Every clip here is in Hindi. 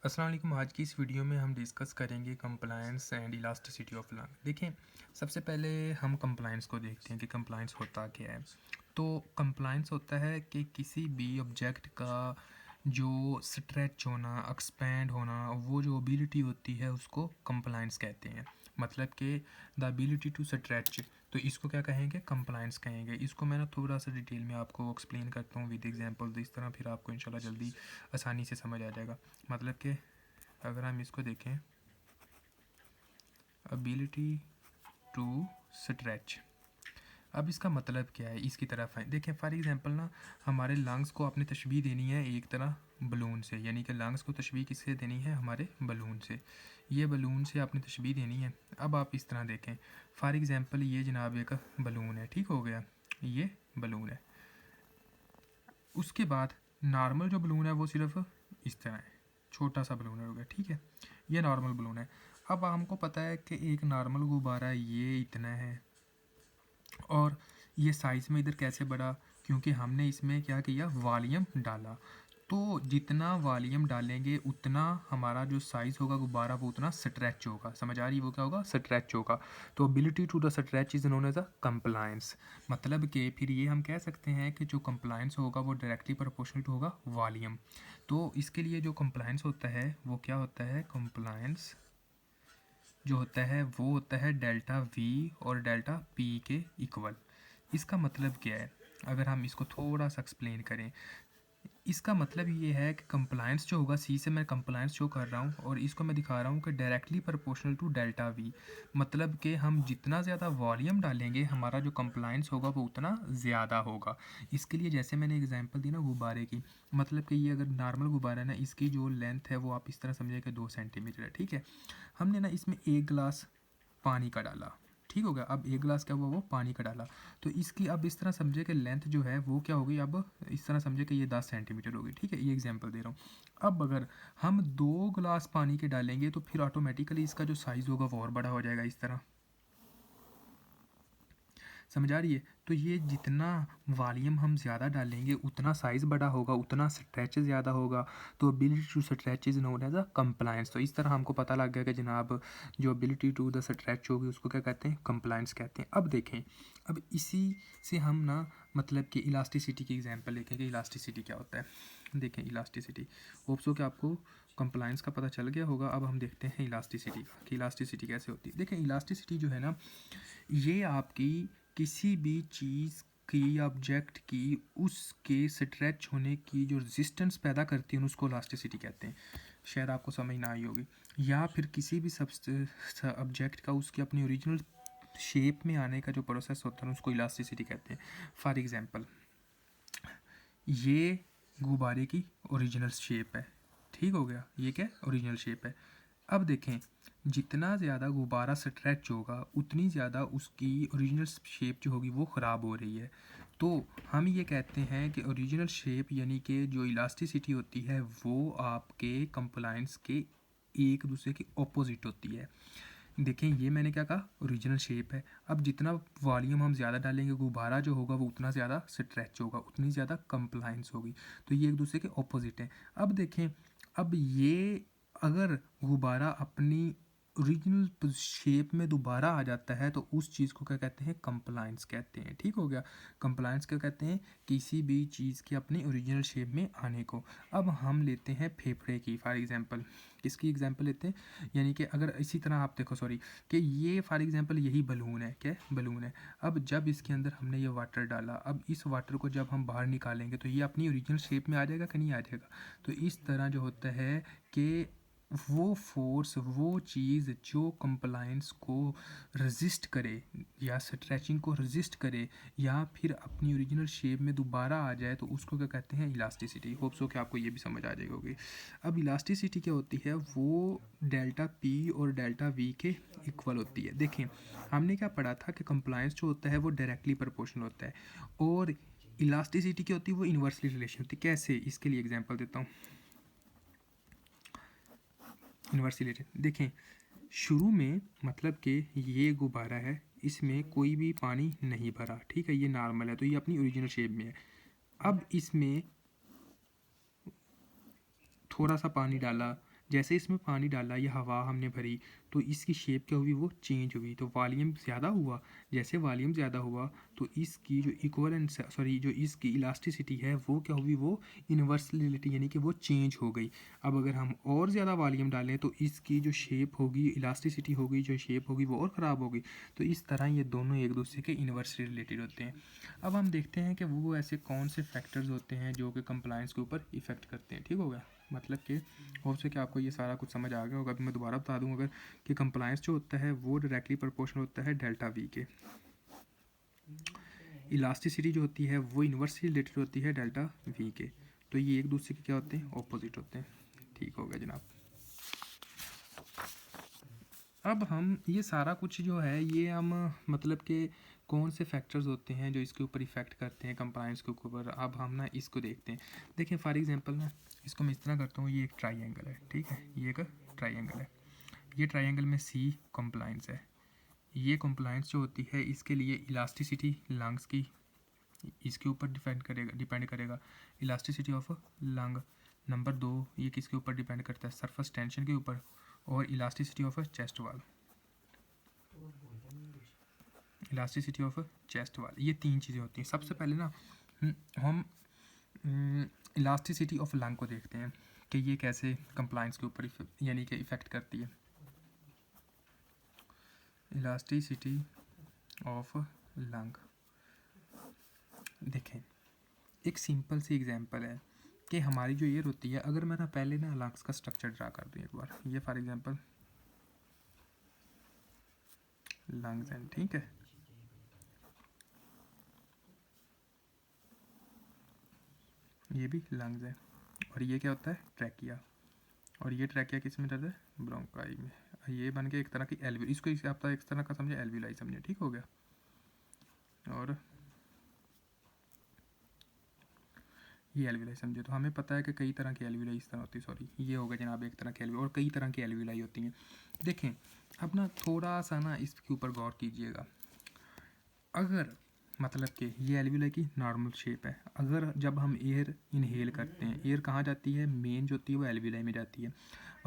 अस्सलाम वालेकुम। आज की इस वीडियो में हम डिस्कस करेंगे compliance and elasticity of lung. देखें, सबसे पहले हम कंप्लायंस को देखते हैं कि कंप्लायंस होता क्या है। तो कंप्लायंस होता है कि किसी भी ऑब्जेक्ट का जो स्ट्रेच होना, एक्सपेंड होना, वो जो एबिलिटी होती है उसको कंप्लायंस कहते हैं। मतलब कि द एबिलिटी टू स्ट्रेच, तो इसको क्या कहेंगे? कंप्लायंस कहेंगे। इसको मैं ना थोड़ा सा डिटेल में आपको एक्सप्लेन करता हूँ विद एग्जांपल, तो इस तरह फिर आपको इंशाल्लाह जल्दी आसानी से समझ आ जाएगा। मतलब कि अगर हम इसको देखें, एबिलिटी टू स्ट्रेच, अब इसका मतलब क्या है, इसकी तरफ आए। देखें, फॉर एग्जांपल ना, हमारे लंग्स को आपने तशबीह देनी है एक तरह बलून से, यानी कि लंग्स को तशबीह किससे देनी है? हमारे बलून से। ये बलून से आपने तशबीह देनी है। अब आप इस तरह देखें, फॉर एग्जांपल ये जनाब एक बलून है, ठीक हो गया, ये बलून है। उसके बाद नॉर्मल जो बलून है वो सिर्फ इस तरह है, छोटा सा बलून हो गया, ठीक है, ये नॉर्मल बलून है। अब हमको पता है कि एक नॉर्मल गुब्बारा ये इतना है, और ये साइज़ में इधर कैसे बढ़ा? क्योंकि हमने इसमें क्या किया? वॉल्यूम डाला। तो जितना वॉल्यूम डालेंगे उतना हमारा जो साइज़ होगा गुब्बारा वो उतना स्ट्रेच होगा। समझ आ रही है? वो क्या होगा? स्ट्रेच होगा। तो ability to the stretch is known as a compliance. मतलब कि फिर ये हम कह सकते हैं कि जो कंप्लायंस होगा वो डायरेक्टली प्रोपोर्शनल टू होगा वॉल्यूम। तो इसके लिए जो कंप्लायंस होता है वो क्या होता है? कंप्लायंस जो होता है वो होता है डेल्टा वी और डेल्टा पी के इक्वल। इसका मतलब क्या है? अगर हम इसको थोड़ा सा एक्सप्लेन करें, इसका मतलब ये है कि कंप्लायंस जो होगा, सी से मैं कंप्लायंस शो कर रहा हूँ और इसको मैं दिखा रहा हूँ कि directly proportional to delta V. मतलब कि हम जितना ज़्यादा वॉल्यूम डालेंगे हमारा जो कंप्लायंस होगा वो उतना ज़्यादा होगा। इसके लिए जैसे मैंने एग्जांपल दी ना गुब्बारे की, मतलब कि ये अगर नॉर्मल गुब्बारा है ना, इसकी जो लेंथ है वो आप इस तरह समझिए कि 2 सेंटीमीटर है, ठीक है। हमने ना इसमें 1 गिलास पानी का डाला, ठीक हो गया। अब 1 गिलास क्या हुआ? वो पानी का डाला। तो इसकी अब इस तरह समझे कि लेंथ जो है वो क्या होगी? अब इस तरह समझे कि ये 10 सेंटीमीटर होगी, ठीक है, ये एग्जांपल दे रहा हूँ। अब अगर हम 2 गिलास पानी के डालेंगे तो फिर ऑटोमेटिकली इसका जो साइज़ होगा वो और बड़ा हो जाएगा इस तरह। समझ आ रही है? तो ये जितना वॉल्यूम हम ज़्यादा डालेंगे उतना साइज़ बड़ा होगा, उतना स्ट्रेच ज़्यादा होगा। तो ability to stretch is known as a compliance. तो इस तरह हमको पता लग गया कि जनाब जो एबिलिटी टू द स्ट्रेच होगी उसको क्या कहते हैं? कंप्लायंस कहते हैं। अब देखें, अब इसी से हम ना मतलब कि इलास्टिसिटी की एग्जांपल देखें कि इलास्टिसिटी क्या होता है। देखें इलास्टिसिटी, होप सो कि आपको कंप्लायंस का पता चल गया होगा। अब हम देखते हैं इलास्टिसिटी का कि इलास्टिसिटी कैसे होती है। देखें, इलास्टिसिटी जो है ना, ये आपकी किसी भी चीज़ की, ऑब्जेक्ट की, उसके स्ट्रेच होने की जो रेजिस्टेंस पैदा करती है उसको इलास्टिसिटी कहते हैं। शायद आपको समझ ना आई होगी। या फिर किसी भी ऑब्जेक्ट का उसकी अपनी ओरिजिनल शेप में आने का जो प्रोसेस होता है उसको इलास्टिसिटी कहते हैं। फॉर एग्जांपल, ये गुब्बारे की ओरिजिनल शेप है, ठीक हो गया, ये क्या ओरिजिनल शेप है। अब देखें, जितना ज़्यादा गुब्बारा स्ट्रेच होगा उतनी ज़्यादा उसकी ओरिजिनल शेप जो होगी वो ख़राब हो रही है। तो हम ये कहते हैं कि ओरिजिनल शेप यानी कि जो इलास्टिसिटी होती है वो आपके कंप्लायंस के एक दूसरे के ऑपोजिट होती है। देखें, ये मैंने क्या कहा? ओरिजिनल शेप है। अब जितना वॉल्यूम हम ज़्यादा डालेंगे गुब्बारा जो होगा वो उतना ज़्यादा स्ट्रेच होगा, उतनी ज़्यादा कंप्लायंस होगी। तो ये एक दूसरे के ऑपोजिट हैं। अब देखें, अब ये अगर गुब्बारा अपनी ओरिजिनल शेप में दोबारा आ जाता है तो उस चीज़ को क्या कहते हैं? कंप्लायंस कहते हैं, ठीक हो गया। कंप्लायंस क्या कहते हैं? किसी भी चीज़ के अपनी ओरिजिनल शेप में आने को। अब हम लेते हैं फेफड़े की फॉर एग्जांपल। किसकी एग्जांपल लेते हैं? यानी कि अगर इसी तरह आप देखो, सॉरी, कि ये फॉर एग्जांपल यही बलून है, क्या बलून है। अब जब इसके अंदर हमने ये वाटर डाला, अब इस वाटर को जब हम बाहर निकालेंगे तो ये अपनी ओरिजिनल शेप में आ जाएगा कि नहीं आ जाएगा? तो इस तरह जो होता है कि वो फोर्स, वो चीज़ जो कंप्लायंस को रेजिस्ट करे या स्ट्रेचिंग को रेजिस्ट करे या फिर अपनी ओरिजिनल शेप में दोबारा आ जाए तो उसको क्या कहते हैं? इलास्टिसिटी। होप सो कि आपको ये भी समझ आ जाएगा होगी। अब इलास्टिसिटी क्या होती है? वो डेल्टा पी और डेल्टा वी के इक्वल होती है। देखें, हमने क्या पढ़ा था कि कंप्लायंस जो होता है वो डायरेक्टली प्रोपोर्शनल होता है और इलास्टिसिटी क्या होती है? वो इन्वर्सली रिलेशन होती है। कैसे? इसके लिए एग्जांपल देता हूँ। इन्वर्सली रिलेशन देखें, शुरू में मतलब कि ये गुब्बारा है, इसमें कोई भी पानी नहीं भरा, ठीक है, ये नॉर्मल है, तो ये अपनी ओरिजिनल शेप में है। अब इसमें थोड़ा सा पानी डाला, जैसे इसमें पानी डाला या हवा हमने भरी तो इसकी शेप क्या हुई, वो चेंज हुई, तो वॉल्यूम ज़्यादा हुआ। जैसे वॉल्यूम ज़्यादा हुआ तो इसकी जो इक्वलेंट सॉरी जो इसकी इलास्टिसिटी है वो क्या हुई, वो इन्वर्सलिटी यानी कि वो चेंज हो गई। अब अगर हम और ज़्यादा वॉल्यूम डालें तो इसकी जो शेप होगी, इलास्टिसिटी होगी, जो शेप होगी वो और ख़राब होगी। तो इस तरह ये दोनों एक दूसरे के इन्वर्सली रिलेटेड होते हैं। अब हम देखते हैं कि वो ऐसे कौन से फैक्टर्स होते हैं जो कि कंप्लायंस के ऊपर इफ़ेक्ट करते हैं। ठीक हो गया, मतलब कि होप से कि आपको ये सारा कुछ समझ आ गया होगा। अभी मैं दोबारा बता दूँ अगर कि कंप्लायंस जो होता है वो डायरेक्टली प्रोपोर्शनल होता है डेल्टा वी के। इलास्टिसिटी जो होती है वो इन्वर्सली रिलेटेड होती है डेल्टा वी के। तो ये एक दूसरे के क्या होते हैं, ऑपोजिट होते हैं। ठीक हो गया जनाब। अब हम ये सारा कुछ जो है ये हम मतलब कि कौन से फैक्टर्स होते हैं जो इसके ऊपर इफ़ेक्ट करते हैं कंप्लायंस के ऊपर, अब हम ना इसको देखते हैं। देखिए फॉर एग्जांपल ना इसको मैं इस तरह करता हूँ, ये एक ट्राइंगल है, ठीक है, ये एक ट्राइंगल है। ये ट्राइंगल में सी कंप्लायंस है। ये कंप्लायंस जो होती है इसके लिए इलास्टिसिटी लंग्स की इसके ऊपर डिपेंड करेगा इलास्टिसिटी ऑफ लंग। नंबर 2 ये किसके ऊपर डिपेंड करता है, सरफेस टेंशन के ऊपर। और इलास्टिसिटी ऑफ चेस्ट वाल, इलास्टिसिटी ऑफ चेस्ट वाल, ये 3 चीज़ें होती हैं। सबसे पहले ना हम इलास्टिसिटी ऑफ लंग को देखते हैं कि ये कैसे कंप्लायंस के ऊपर यानी कि इफ़ेक्ट करती है। इलास्टिसिटी ऑफ लंग, देखें एक सिंपल सी एग्जांपल है कि हमारी जो ईयर होती है, अगर मैं ना पहले ना लंग्स का स्ट्रक्चर ड्रा कर दूँ एक बार, ये फॉर एग्जांपल लंग्स हैं, ठीक है। ये भी लंग्स है और ये क्या होता है, ट्रैकिया। और ये ट्रैकिया किस में रहता है, ब्रोंकाई में। ये बन के एक तरह की एल्वी, इसको आप एक तरह का समझे एल्वीलाई समझे, ठीक हो गया। और ये एल्वीलाई समझे, तो हमें पता है कि कई तरह की एल्वीलाई इस तरह होती है, सॉरी ये होगा जनाब एक तरह की एल्वी, और कई तरह की एल्वीलाई होती हैं। देखें अब ना थोड़ा सा ना इसके ऊपर गौर कीजिएगा। अगर मतलब कि ये एल्वीलाई की नॉर्मल शेप है, अगर जब हम एयर इनहेल करते हैं, एयर कहाँ जाती है, मेन जो होती है वो एल्वीलाई में जाती है।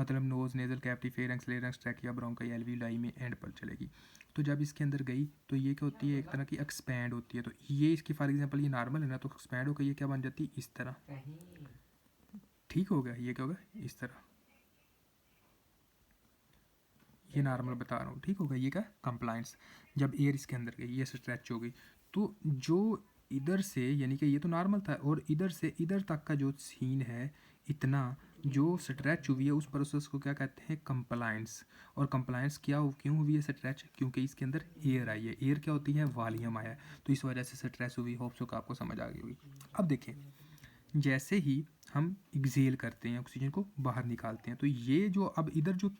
मतलब nose, nasal cavity, pharynx, larynx, trachea, bronchi, alveoli में एंड पर चलेगी। तो जब इसके अंदर गई तो ये क्या होती है, एक तरह की एक्सपैंड होती है। तो ये इसकी फॉर एग्जांपल ये नॉर्मल है ना, तो एक्सपैंड होकर ये क्या बन जाती है, इस तरह। ठीक हो गया, ये क्या होगा, इस तरह। ये नॉर्मल बता रहा हूँ, ठीक होगा। ये क्या, कंप्लायंस, जब एयर इसके अंदर गई ये स्ट्रेच हो गई। तो जो इधर से यानी कि ये तो नॉर्मल था, और इधर से इधर तक का जो सीन है इतना जो स्ट्रेच हुई है उस प्रोसेस को क्या कहते हैं, कंप्लायंस। और कंप्लायंस क्यों हुई है स्ट्रेच, क्योंकि इसके अंदर एयर आई है। एयर क्या होती है, वॉल्यूम आया है, तो इस वजह से स्ट्रेच हुई। होप सो का आपको समझ आ गई होगी। अब देखें जैसे ही हम एक्सेल करते हैं, ऑक्सीजन को बाहर निकालते हैं, तो ये जो अब इधर जो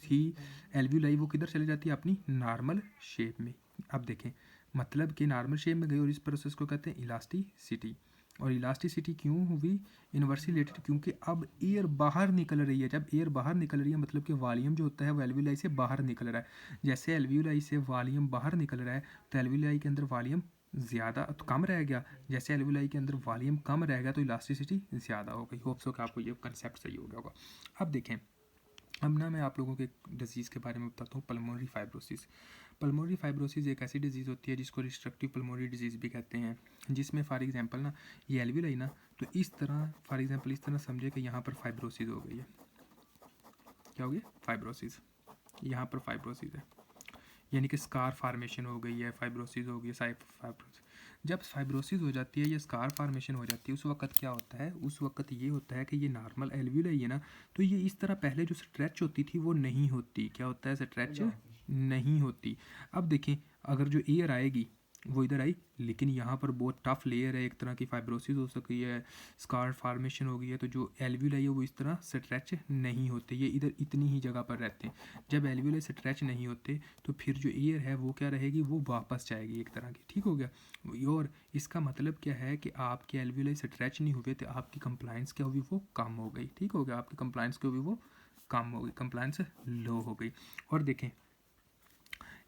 थी एल्वियोलाई वो किधर चली जाती है, अपनी नॉर्मल शेप में। अब देखें मतलब कि नॉर्मल शेप में गई, और इस प्रोसेस को कहते हैं इलास्टिसिटी। और इलास्टिसिटी क्यों हुई, इन्वर्सली रिलेटेड, क्योंकि अब एयर बाहर निकल रही है। जब एयर बाहर निकल रही है मतलब कि वॉल्यूम जो होता है वो एल्वियोलाई से बाहर निकल रहा है। जैसे एल्वियोलाई से वॉल्यूम बाहर निकल रहा है तो एल्वियोलाई के अंदर वॉल्यूम ज़्यादा तो कम रह गया। जैसे एल्वियोलाई के अंदर वॉल्यूम कम रहेगा तो इलास्टिसिटी ज़्यादा हो गई। होप सो कि आपको ये कंसेप्ट सही हो गया होगा। अब देखें, अब ना मैं आप लोगों के एक डिजीज़ के बारे में बताता हूँ, पल्मोनरी फाइब्रोसिस। पल्मोनरी फाइब्रोसिस एक ऐसी डिजीज़ होती है जिसको रिस्ट्रक्टिव पल्मोनरी डिजीज़ भी कहते हैं, जिसमें फॉर एग्जांपल ना ये एल्वियोलाई ना, तो इस तरह फॉर एग्जांपल इस तरह समझे कि यहाँ पर फाइब्रोसिस हो गई है। क्या हो गया, फाइब्रोसिस, यहाँ पर फाइब्रोसिस है, यानी कि स्कार फार्मेशन हो गई है, फाइब्रोसिस हो गई है, फाइब्रोसिस। जब फाइब्रोसिस हो जाती है या स्कार फार्मेशन हो जाती है उस वक्त क्या होता है, उस वक्त ये होता है कि ये नॉर्मल एल्वियोलाई है ना, तो ये इस तरह पहले जो स्ट्रेच होती थी वो नहीं होती। क्या होता है, स्ट्रेच नहीं होती। अब देखें अगर जो एयर आएगी वो इधर आई, लेकिन यहाँ पर बहुत टफ लेयर है, एक तरह की फाइब्रोसिस हो सकी है, स्कार फार्मेशन हो गई है, तो जो एल्वियोलाई है वो इस तरह स्ट्रेच नहीं होते, ये इधर इतनी ही जगह पर रहते हैं। जब एल्वियोलाई स्ट्रेच नहीं होते तो फिर जो एयर है वो क्या रहेगी, वो वापस जाएगी एक तरह की। ठीक हो गया। और इसका मतलब क्या है कि आपके एल्वियोलाई स्ट्रेच नहीं हुए तो आपकी कंप्लायंस क्या हुई, वो कम हो गई। ठीक हो गया, आपकी कंप्लायंस क्या हुई, वो कम हो गई, कंप्लायंस लो हो गई। और देखें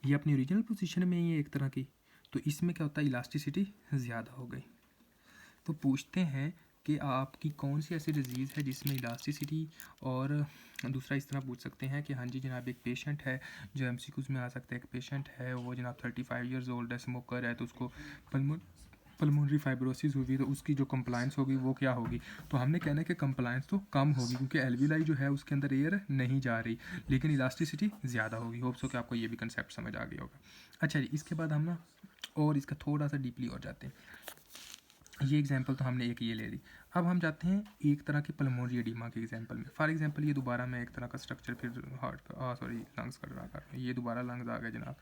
ये अपनी ओरिजिनल पोजीशन में ही है एक तरह की, तो इसमें क्या होता है, इलास्टिसिटी ज़्यादा हो गई। तो पूछते हैं कि आपकी कौन सी ऐसी डिजीज़ है जिसमें इलास्टिसिटी, और दूसरा इस तरह पूछ सकते हैं कि हाँ जी जनाब एक पेशेंट है जो एमसीक्यूज़ में आ सकता है, एक पेशेंट है वो जनाब 35 ईयर्स ओल्ड है, स्मोकर है, तो उसको पल्मोनरी फाइब्रोसिस हुई तो उसकी जो कंप्लाइंस होगी वो क्या होगी। तो हमने कहना है कि कंप्लाइंस तो कम होगी क्योंकि एल्विलाई जो है उसके अंदर एयर नहीं जा रही, लेकिन इलास्टिसिटी ज़्यादा होगी। होप सो कि आपको ये भी कंसेप्ट समझ आ गया होगा। अच्छा जी, इसके बाद हम ना और इसका थोड़ा सा डीपली और जाते हैं। ये एग्जांपल तो हमने एक ये ले ली। अब हम जाते हैं एक तरह के पल्मोनरी एडिमा के एग्जांपल में। फॉर एग्जांपल ये दोबारा मैं एक तरह का स्ट्रक्चर फिर हार्ट सॉरी लंग्स कर रहा था, ये दोबारा लंग्स आ गए जनाब,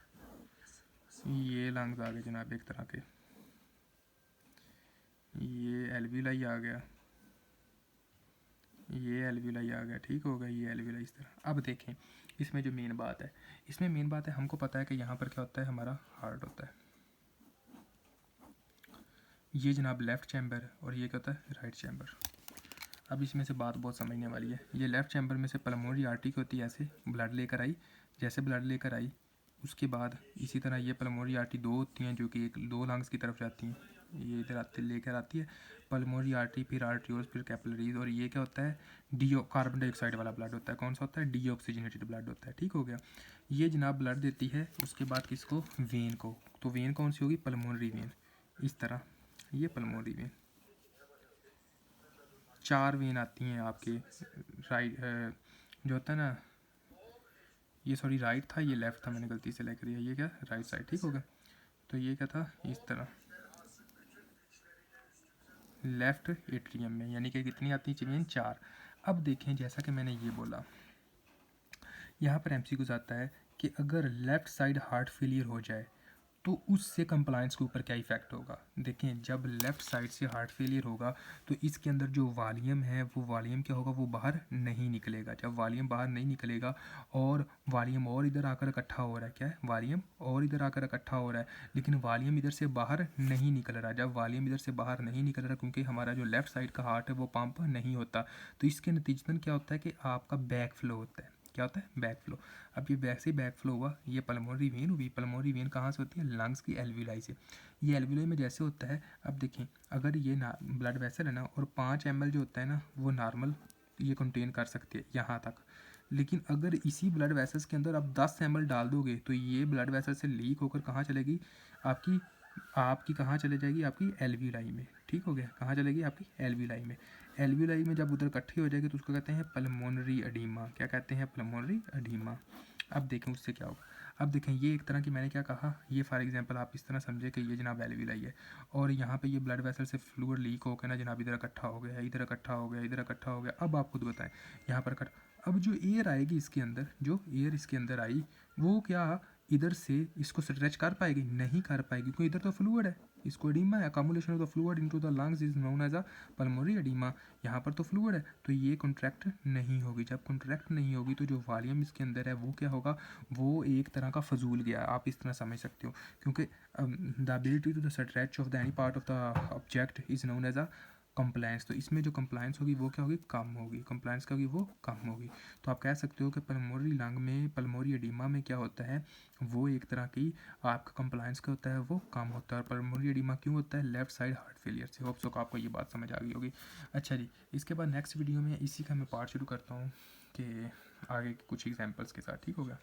ये लंग्स आ गए जनाब एक तरह के, ये एल्विलाई आ गया, ये एल्विलाई आ गया, ठीक हो गया, ये एल्विलाई इस तरह। अब देखें इसमें जो मेन बात है, इसमें मेन बात है हमको पता है कि यहाँ पर क्या होता है, हमारा हार्ट होता है, ये जनाब लेफ़्ट चैम्बर और ये क्या होता है राइट चैम्बर। अब इसमें से बात बहुत समझने वाली है। ये लेफ़्ट चैम्बर में से पल्मोनरी आर्टरी की होती है, ऐसे ब्लड लेकर आई, जैसे ब्लड लेकर आई उसके बाद इसी तरह ये पल्मोनरी आर्टरी दो होती हैं जो कि एक दो लंग्स की तरफ जाती हैं, ये इधर आती लेकर आती है पल्मोनरी आर्टरी, फिर आर्ट्रियोल्स, फिर कैपिलरीज, और ये क्या होता है कार्बन डाइऑक्साइड वाला ब्लड होता है। कौन सा होता है, डीऑक्सीजनेटेड ब्लड होता है, ठीक हो गया। ये जनाब ब्लड देती है उसके बाद किसको, वेन को। तो वेन कौन सी होगी, पल्मोनरी वेन, इस तरह ये पल्मोनरी वेन। चार वेन आती हैं आपके राइट, जो होता है ना, ये सॉरी राइट था, ये लेफ़्ट था, मैंने गलती से लेकर दिया, ये क्या राइट साइड, ठीक हो गया। तो ये क्या था, इस तरह लेफ़्ट एट्रियम में, यानी कि कितनी आती है वेन, चार। अब देखें जैसा कि मैंने ये बोला, यहाँ पर एमसीक्यू आता है कि अगर लेफ़्ट साइड हार्ट फेलियर हो जाए तो उससे कंप्लायंस के ऊपर क्या इफ़ेक्ट होगा। देखें जब लेफ़्ट साइड से हार्ट फेलियर होगा तो इसके अंदर जो वॉल्यूम है वो वॉल्यूम क्या होगा, वो बाहर नहीं निकलेगा। जब वॉल्यूम बाहर नहीं निकलेगा और वॉल्यूम और इधर आकर इकट्ठा हो रहा है, क्या है, वॉल्यूम और इधर आकर इकट्ठा हो रहा है, लेकिन वॉल्यूम इधर से बाहर नहीं निकल रहा। जब वॉल्यूम इधर से बाहर नहीं निकल रहा क्योंकि हमारा जो लेफ़्ट साइड का हार्ट है वो पंप नहीं होता, तो इसके नतीजतन क्या होता है कि आपका बैक फ्लो होता है। क्या होता है, बैक फ्लो। अब ये बैक से बैक फ्लो हुआ, ये पल्मोनरी वेन हुई। पल्मोनरी वेन कहाँ से होती है, लंग्स की एल्विलाई से। ये एल्विलाई में जैसे होता है, अब देखें अगर ये ना ब्लड वेसल है ना, और 5 ml जो होता है ना वो नॉर्मल ये कंटेन कर सकती है यहाँ तक, लेकिन अगर इसी ब्लड वेसल्स के अंदर आप 10 ml डाल दोगे तो ये ब्लड वेसल से लीक होकर कहाँ चलेगी, आपकी आपकी कहाँ चले जाएगी, आपकी एल्विलाई में, ठीक हो गया। कहाँ चलेगी, आपकी एल्विलाई में। एल्विलाई में जब उधर इकट्ठी हो जाएगी तो उसको कहते हैं पल्मोनरी एडीमा। क्या कहते हैं, पल्मोनरी एडीमा। अब देखें उससे क्या होगा। अब देखें ये एक तरह की, मैंने क्या कहा, ये फॉर एग्जांपल आप इस तरह समझे कि ये जनाब एल्विलाई है और यहाँ पे ये ब्लड वेसल से फ्लूइड लीक होकर ना जनाब इधर इकट्ठा हो गया, इधर इकट्ठा हो गया, इधर इकट्ठा हो गया। अब आप खुद बताएं, यहाँ पर अब जो एयर आएगी इसके अंदर, जो एयर इसके अंदर आई वो क्या इधर से इसको स्ट्रेच कर पाएगी, नहीं कर पाएगी क्योंकि इधर तो फ्लूइड है। इसको एडिमा है, accommodation of the fluid into the lungs is known as a pulmonary oedema. यहाँ पर तो फ्लूइड है तो ये कॉन्ट्रैक्ट नहीं होगी। जब कॉन्ट्रैक्ट नहीं होगी तो जो वॉल्यूम इसके अंदर है वो क्या होगा, वो एक तरह का फजूल गया, आप इस तरह समझ सकते हो, क्योंकि the ability to the stretch of the any part of the object is known as a compliance. तो इसमें जो कंप्लायंस होगी वो क्या होगी, कम होगी। कंप्लायंस क्या होगी, वो कम होगी। तो आप कह सकते हो कि पल्मोनरी लंग में, पल्मोनरी एडिमा में क्या होता है, वो एक तरह की आपका कंप्लायंस क्या होता है, वो कम होता है। और पल्मोनरी एडिमा क्यों होता है, लेफ्ट साइड हार्ट फेलियर से। होप सो को आपको ये बात समझ आ गई होगी। अच्छा जी, इसके बाद नेक्स्ट वीडियो में इसी का मैं पार्ट शुरू करता हूँ कि आगे कुछ एग्जाम्पल्स के साथ, ठीक होगा।